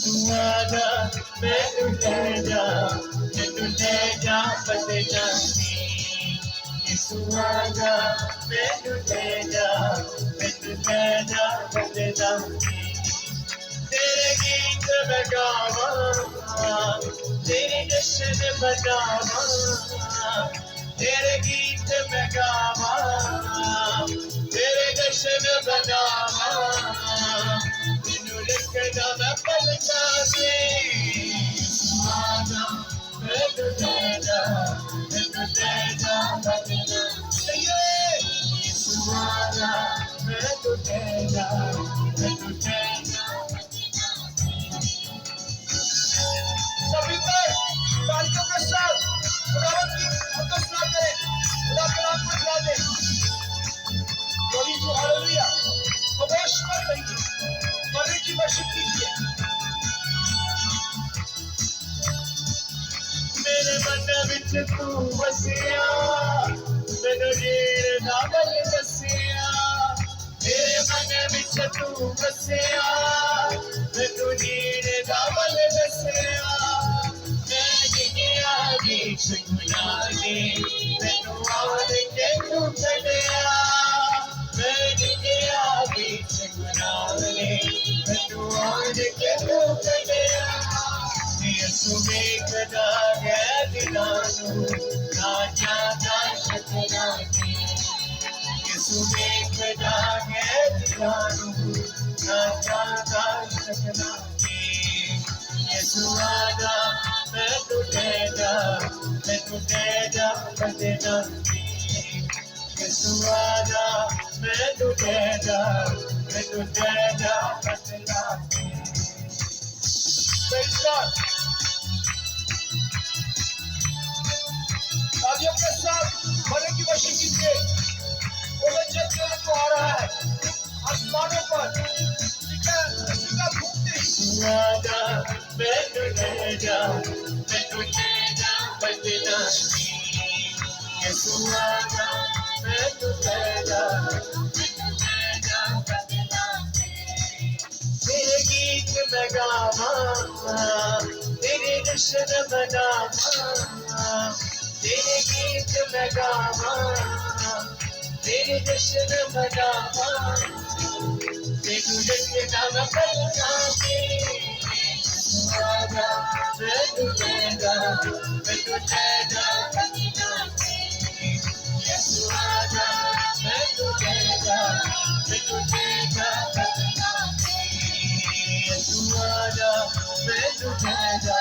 तू आजा मैं तुझे जा बस जाती तू आजा मैं तुझे जा बस जाती तेरे गीत में गावा तेरे जश्न बजावा तेरे गीत में गावा तेरे जश्न बजावा तेनू लिखना मैं पलका से आजा मैं तुझे जा बदला तू आजा मैं तुझे जा सभी पर तालियों के साथ खुदावंद की हमको सुना करें खुदा के नाम को ला दे glory to hallelujah खामोश मत रहिए मरे की वर्शिप कीजिए मेरे मन विच तू वसिया मैनू जीण दा बल दसिया मेरे मन विच तू वसिया मैनू जीण दा बल दसिया सुनाने मैनू आन के तू कढ़िया मैं आगे सुनाने मैनू आन के तू कढ़िया यसु वेखदा है दिलानू ना जादा शकराने यसु वेखदा है दिलानू ना जादा शकराने यसु आजा मैं तुझे जा बस जाती यसु आजा मैं तुझे जा बस जाती तालियों के साथ भले की वर्शिप कीजिए वो बच्चे को आ रहा है आसमानों पर सिका घूमते आजा मैं तुझे जा बस जाती यसु आजा मैं तुझे जा तेरे गीत में गावा तेरे जश्न मनावा तेरे गीत में गावा तेरे जश्न मनावा तेनू लिखना मैं पलका से आजा मैं तुझे जा यसु आजा मैं तुझे जा यसु आजा मैं तुझे जा